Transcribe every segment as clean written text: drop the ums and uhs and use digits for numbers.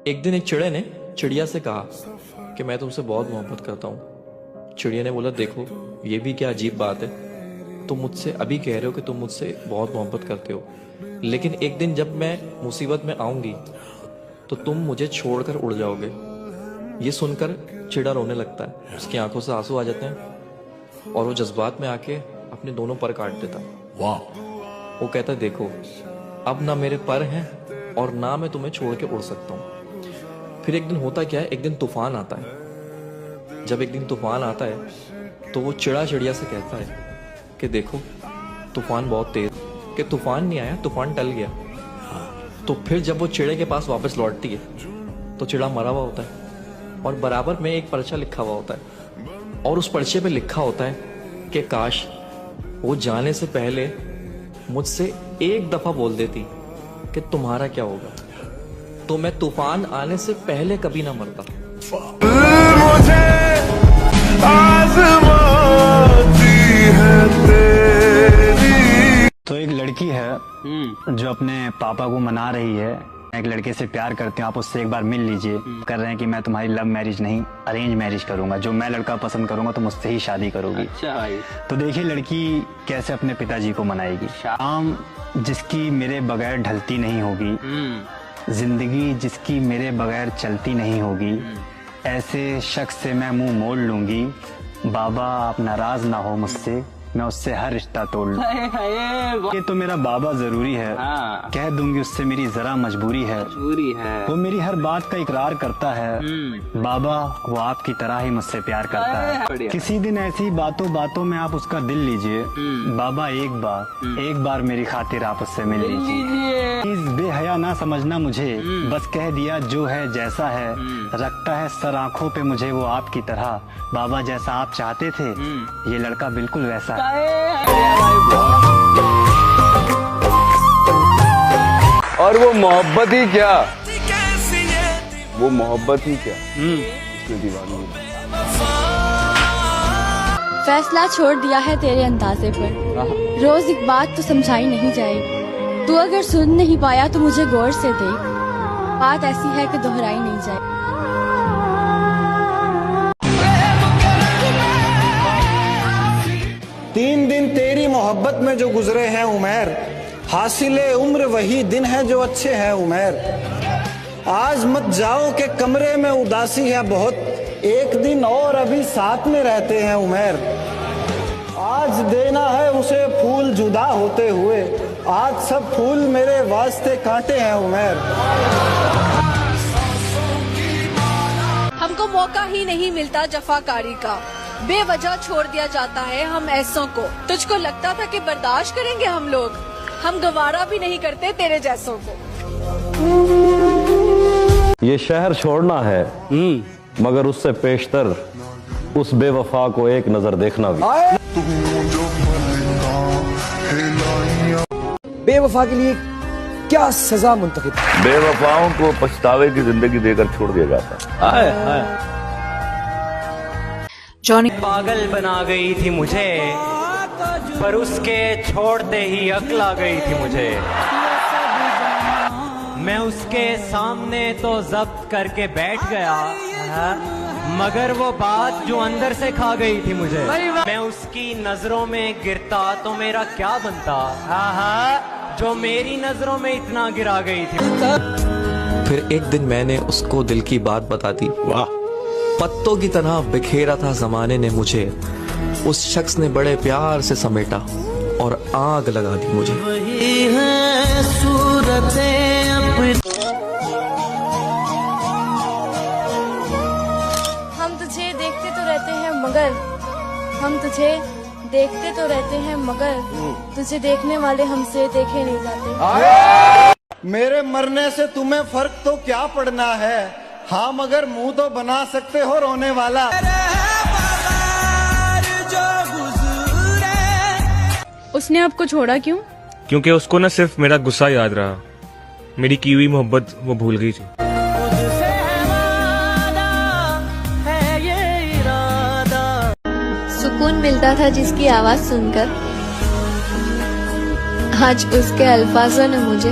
एक दिन एक चिड़े ने चिड़िया से कहा कि मैं तुमसे बहुत मोहब्बत करता हूँ। चिड़िया ने बोला, देखो ये भी क्या अजीब बात है, तुम मुझसे अभी कह रहे हो कि तुम मुझसे बहुत मोहब्बत करते हो, लेकिन एक दिन जब मैं मुसीबत में आऊंगी तो तुम मुझे छोड़कर उड़ जाओगे। ये सुनकर चिड़ा रोने लगता है, उसकी आंखों से आंसू आ जाते हैं और वो जज्बात में आके अपने दोनों पर काट देता। वाह! वो कहता है, देखो अब ना मेरे पर हैं और ना मैं तुम्हें छोड़ के उड़ सकता हूँ। फिर एक दिन होता क्या है, एक दिन तूफान आता है। जब एक दिन तूफान आता है तो वो चिड़ा चिड़िया से कहता है कि देखो तूफान बहुत तेज, कि तूफान नहीं आया, तूफान टल गया। तो फिर जब वो चिड़े के पास वापस लौटती है तो चिड़ा मरा हुआ होता है और बराबर में एक पर्चा लिखा हुआ होता है और उस पर्चे पे लिखा होता है कि काश वो जाने से पहले मुझसे एक दफा बोल देती कि तुम्हारा क्या होगा, तो मैं तूफान आने से पहले कभी ना मरता। मुझे आज़माती है तेरी। तो एक लड़की है जो अपने पापा को मना रही है, एक लड़के से प्यार करते हैं, आप उससे एक बार मिल लीजिए। कर रहे हैं कि मैं तुम्हारी लव मैरिज नहीं अरेंज मैरिज करूंगा, जो मैं लड़का पसंद करूंगा तो मुझसे ही शादी करोगी। अच्छा भाई। तो देखिए लड़की कैसे अपने पिताजी को मनाएगी। शाम जिसकी मेरे बगैर ढलती नहीं होगी, जिंदगी जिसकी मेरे बगैर चलती नहीं होगी, ऐसे शख्स से मैं मुंह मोड़ लूंगी। बाबा आप नाराज ना हो मुझसे, मैं उससे हर रिश्ता तोड़ लूं। ये तो मेरा बाबा जरूरी है, हाँ। कह दूंगी उससे मेरी जरा मजबूरी है। वो मेरी हर बात का इकरार करता है। बाबा वो आपकी तरह ही मुझसे प्यार करता है। किसी दिन ऐसी बातों बातों में आप उसका दिल लीजिए। बाबा एक बार मेरी खातिर आप उससे मिल लीजिए। प्लीज बेहया ना समझना मुझे, बस कह दिया जो है जैसा है। रखता है सर आंखों पे मुझे वो आपकी तरह। बाबा जैसा आप चाहते थे ये लड़का बिल्कुल वैसा। और वो मोहब्बत ही क्या, वो मोहब्बत ही क्या इसमें दीवानी। फैसला छोड़ दिया है तेरे अंदाजे पर, रोज एक बात तो समझाई नहीं जाएगी। तू अगर सुन नहीं पाया तो मुझे गौर से देख, बात ऐसी है कि दोहराई नहीं जाए। तीन दिन तेरी मोहब्बत में जो गुजरे हैं उमैर, हासिले उम्र वही दिन है जो अच्छे हैं उमैर। आज मत जाओ के कमरे में उदासी है बहुत, एक दिन और अभी साथ में रहते हैं उमैर। आज देना है उसे फूल जुदा होते हुए, आज सब फूल मेरे वास्ते कांटे हैं उमैर। हमको मौका ही नहीं मिलता जफाकारी का, बेवजह छोड़ दिया जाता है हम ऐसों को। तुझको लगता था कि बर्दाश्त करेंगे हम लोग, हम गवारा भी नहीं करते तेरे जैसों को। ये शहर छोड़ना है मगर उससे पेशतर उस बेवफा को एक नजर देखना भी। बेवफा के लिए क्या सजा मुंतखब? बेवफाओं को पछतावे की जिंदगी देकर छोड़ दिया जाता है। जॉनी पागल बना गई थी मुझे, पर उसके छोड़ते ही अक्ल आ गई थी मुझे। मैं उसके सामने तो जब्त करके बैठ गया, मगर वो बात जो अंदर से खा गई थी मुझे। मैं उसकी नजरों में गिरता तो मेरा क्या बनता, जो मेरी नजरों में इतना गिरा गई थी। फिर एक दिन मैंने उसको दिल की बात बता दी। वाह! पत्तों की तरह बिखेरा था जमाने ने मुझे, उस शख्स ने बड़े प्यार से समेटा और आग लगा दी मुझे। हम तुझे देखते तो रहते हैं मगर, हम तुझे देखते तो रहते हैं मगर, तुझे देखने वाले हमसे देखे नहीं जाते। मेरे मरने से तुम्हें फर्क तो क्या पड़ना है, हाँ मगर मुंह तो बना सकते हो रोने वाला। उसने आपको छोड़ा क्यों? क्योंकि उसको न सिर्फ मेरा गुस्सा याद रहा, मेरी की हुई मोहब्बत वो भूल गई थी। सुकून मिलता था जिसकी आवाज सुनकर, आज उसके अल्फाजों ने मुझे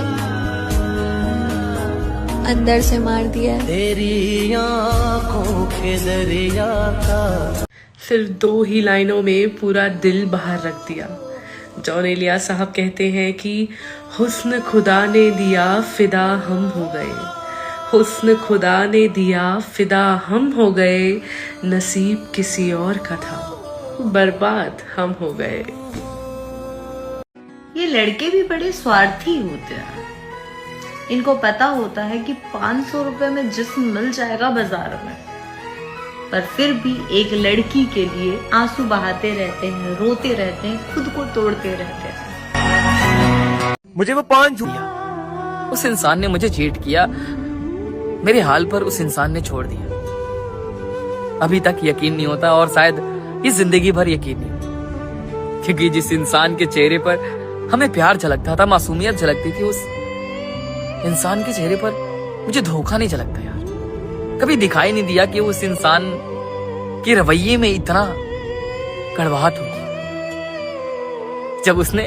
अंदर से मार दिया है। तेरी आंखों के दरिया का सिर्फ 2 ही लाइनों में पूरा दिल बाहर रख दिया। जॉन इलियास साहब कहते हैं कि हुस्न खुदा ने दिया फिदा हम हो गए, हुस्न खुदा ने दिया फिदा हम हो गए, नसीब किसी और का था बर्बाद हम हो गए। ये लड़के भी बड़े स्वार्थी होते हैं। इनको पता होता है कि 500 रुपए में जिस्म मिल जाएगा बाजार में, पर फिर भी एक लड़की के लिए आंसू बहाते रहते हैं, रोते रहते हैं, खुद को तोड़ते रहते हैं। मुझे वो 5 दिया, उस इंसान ने मुझे चीट किया, मेरे हाल पर उस इंसान ने छोड़ दिया। अभी तक यकीन नहीं होता और शायद इस जिंदगी भर यकीन नहीं होता, क्योंकि जिस इंसान के चेहरे पर हमें प्यार झलकता था, मासूमियत झलकती थी, उस इंसान के चेहरे पर मुझे धोखा नहीं झलकता यार। कभी दिखाई नहीं दिया कि उस इंसान के रवैये में इतना कड़वाहट होगी। जब उसने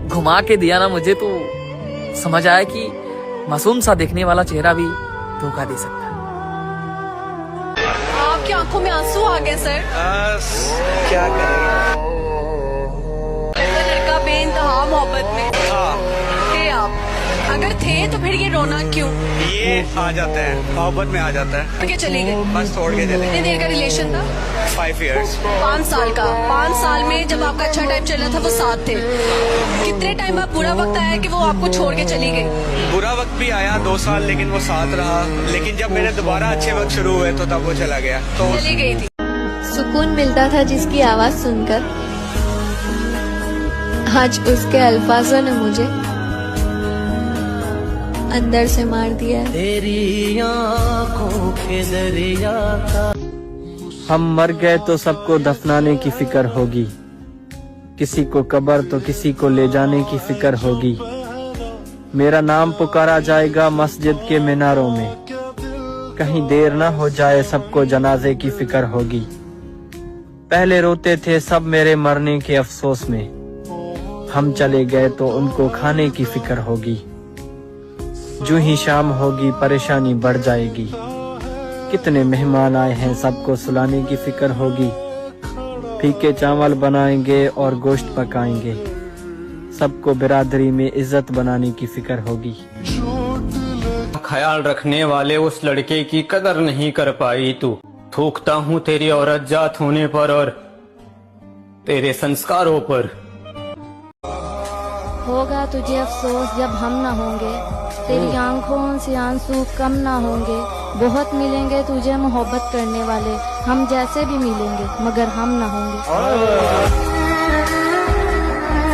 घुमा के दिया ना मुझे, तो समझ आया कि मासूम सा दिखने वाला चेहरा भी धोखा दे सकता है। आपकी आंखों में आंसू आ गए सर। क्या करेंगे? लड़का बेइंतहा मोहब्बत में थे आप, अगर थे तो फिर ये रोना क्यों? ये आ जाता है, मोहब्बत में आ जाता है। छोड़ के चली गई, बस छोड़ के चले। कितनी देर का रिलेशन था? 5 years। 5 साल का। 5 साल में जब आपका अच्छा टाइम चल रहा था वो साथ थे, कितने टाइम बाद बुरा वक्त आया कि वो आपको छोड़ के चली गई? बुरा वक्त भी आया 2 साल, लेकिन वो साथ रहा। लेकिन जब मेरे दोबारा अच्छे वक्त शुरू हुए तो तब वो चला गया। तो चली गई थी। सुकून मिलता था जिसकी आवाज सुनकर, आज उसके अल्फाजों ने मुझे अंदर से मार दिया है। तेरी आंखों के दरिया का हम मर गए तो सबको दफनाने की फिक्र होगी, किसी को कब्र तो किसी को ले जाने की फिक्र होगी। मेरा नाम पुकारा जाएगा मस्जिद के मीनारों में, कहीं देर ना हो जाए सबको जनाजे की फिक्र होगी। पहले रोते थे सब मेरे मरने के अफसोस में, हम चले गए तो उनको खाने की फिक्र होगी। जो ही शाम होगी परेशानी बढ़ जाएगी, कितने मेहमान आए हैं सबको सुलाने की फिक्र होगी। फीके चावल बनाएंगे और गोश्त पकाएंगे, सबको बिरादरी में इज्जत बनाने की फिक्र होगी। ख्याल रखने वाले उस लड़के की कदर नहीं कर पाई तू। थूकता हूँ तेरी औरत जात होने पर और तेरे संस्कारों पर। होगा तुझे अफसोस जब हम न होंगे, तेरी आंखों से आंसू कम ना होंगे। बहुत मिलेंगे तुझे मोहब्बत करने वाले, हम जैसे भी मिलेंगे मगर हम ना होंगे।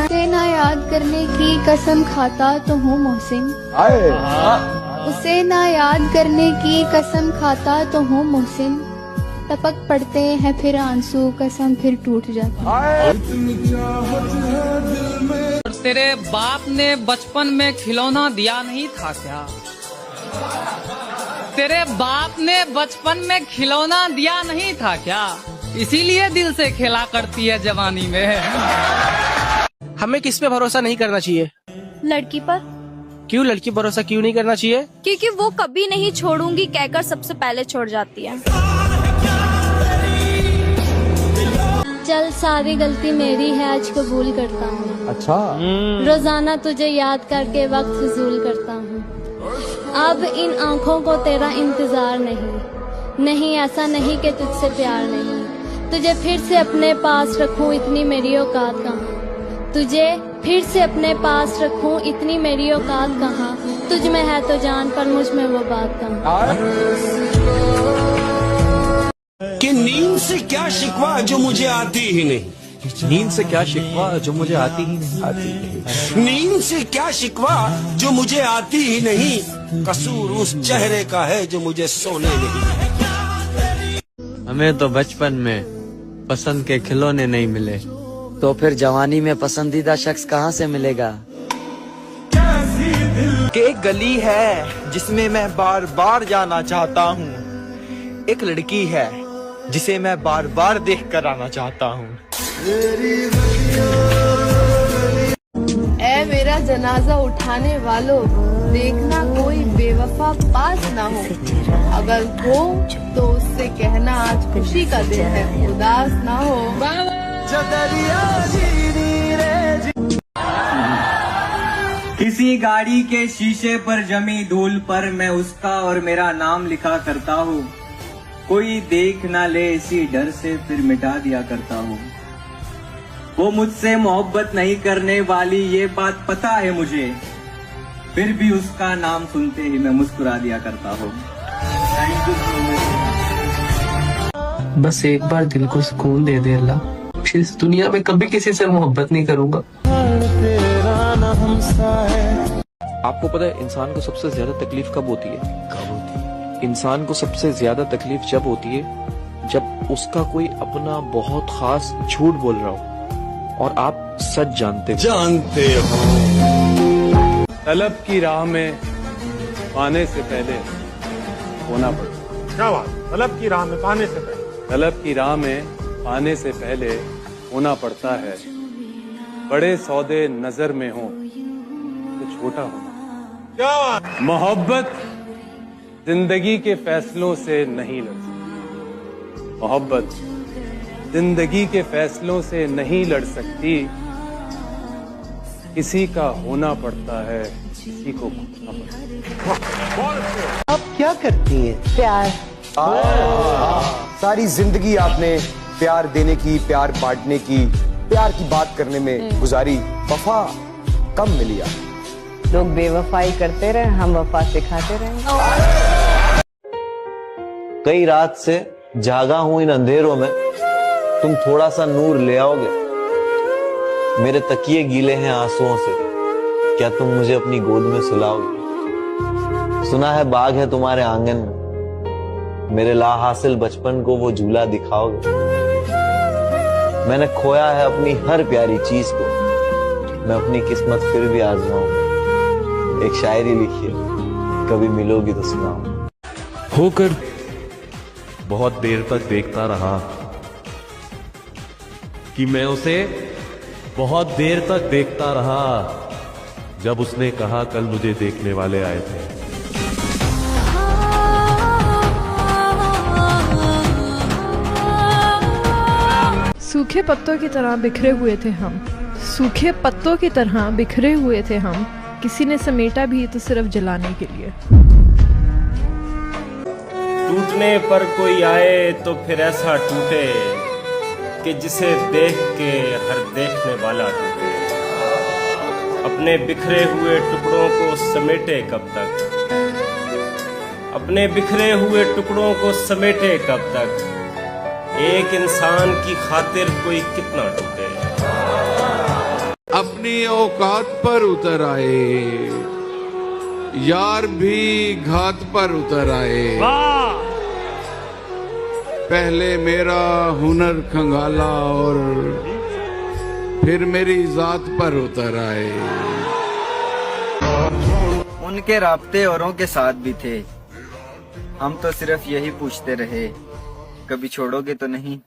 उसे ना याद करने की कसम खाता तो हूँ मोहसिन, उसे ना याद करने की कसम खाता तो हूँ मोहसिन। टपक पड़ते हैं फिर आंसू, कसम फिर टूट जाती। तेरे बाप ने बचपन में खिलौना दिया नहीं था क्या? तेरे बाप ने बचपन में खिलौना दिया नहीं था क्या? इसीलिए दिल से खेला करती है जवानी में। हमें किस पे भरोसा नहीं करना चाहिए? लड़की पर। क्यों लड़की भरोसा क्यों नहीं करना चाहिए? क्योंकि वो कभी नहीं छोड़ूंगी कहकर सबसे पहले छोड़ जाती है। चल सारी गलती मेरी है, आज कबूल करता हूँ। अच्छा। रोजाना तुझे याद करके वक्त फिजूल करता हूँ। अब इन आँखों को तेरा इंतजार नहीं, ऐसा नहीं कि तुझसे प्यार नहीं। तुझे फिर से अपने पास रखूं इतनी मेरी औकात कहाँ, तुझे फिर से अपने पास रखूं इतनी मेरी औकात कहाँ। तुझ में है तो जान पर मुझ में वो बात कहाँ। कि नींद से क्या शिकवा जो मुझे आती ही नहीं। नींद से क्या शिकवा जो मुझे आती ही नहीं। नींद से क्या शिकवा जो मुझे आती ही नहीं। कसूर उस चेहरे का है जो मुझे सोने नहीं। हमें तो बचपन में पसंद के खिलौने नहीं मिले, तो फिर जवानी में पसंदीदा शख्स कहाँ से मिलेगा? कि एक गली है जिसमें मैं बार बार जाना चाहता हूँ, एक लड़की है जिसे मैं बार बार देख कर आना चाहता हूँ। ऐ मेरा जनाजा उठाने वालों, देखना कोई बेवफा पास ना हो, अगर हो तो उससे कहना आज खुशी का दिन है, उदास ना हो। किसी गाड़ी के शीशे पर जमी धूल पर मैं उसका और मेरा नाम लिखा करता हूँ, कोई देख ना ले इसी डर से फिर मिटा दिया करता हूँ। वो मुझसे मोहब्बत नहीं करने वाली ये बात पता है मुझे, फिर भी उसका नाम सुनते ही मैं मुस्कुरा दिया करता हूँ। बस एक बार दिल को सुकून दे दे अल्लाह, फिर इस दुनिया में कभी किसी से मोहब्बत नहीं करूंगा। आपको पता है इंसान को सबसे ज्यादा तकलीफ कब होती है? इंसान को सबसे ज्यादा तकलीफ जब होती है जब उसका कोई अपना बहुत खास झूठ बोल रहा हो और आप सच जानते हो। तलब की राह में पाने से पहले होना पड़ता। क्या बात? तलब की राह में पाने से पहले? तलब की राह में पाने से पहले होना पड़ता है। बड़े सौदे नजर में हो तो छोटा होना। क्या बात? मोहब्बत जिंदगी के फैसलों से नहीं लड़ सकती। मोहब्बत जिंदगी के फैसलों से नहीं लड़ सकती। किसी का होना पड़ता है, किसी को खोना पड़ता है। आप क्या करती हैं? प्यार। सारी जिंदगी आपने प्यार देने की, प्यार बांटने की, प्यार की बात करने में गुजारी, वफा कम मिली आप। लोग बेवफाई करते रहे, हम वफा सिखाते रहे। कई रात से जागा हूं इन अंधेरों में, तुम थोड़ा सा नूर ले आओगे। मेरे तकिए गीले हैं आंसुओं से, क्या तुम मुझे अपनी गोद में सुलाओगे? सुना है बाग है तुम्हारे आंगन में, मेरे ला हासिल बचपन को वो झूला दिखाओगे। मैंने खोया है अपनी हर प्यारी चीज को, मैं अपनी किस्मत फिर भी आजमाऊंगा। एक शायरी लिखिए, कभी मिलोगी तो सुनाओ। होकर बहुत देर तक देखता रहा कि मैं उसे बहुत देर तक देखता रहा, जब उसने कहा कल मुझे देखने वाले आए थे। सूखे पत्तों की तरह बिखरे हुए थे हम, सूखे पत्तों की तरह बिखरे हुए थे हम, किसी ने समेटा भी तो सिर्फ जलाने के लिए। टूटने पर कोई आए तो फिर ऐसा टूटे कि जिसे देख के हर देखने वाला टूटे। अपने बिखरे हुए टुकड़ों को समेटे कब तक, अपने बिखरे हुए टुकड़ों को समेटे कब तक, एक इंसान की खातिर कोई कितना टूटे। अपनी औकात पर उतर आए, यार भी घात पर उतर आए। पहले मेरा हुनर खंगाला और फिर मेरी जात पर उतर आए। उनके राब्ते औरों के साथ भी थे, हम तो सिर्फ यही पूछते रहे, कभी छोड़ोगे तो नहीं?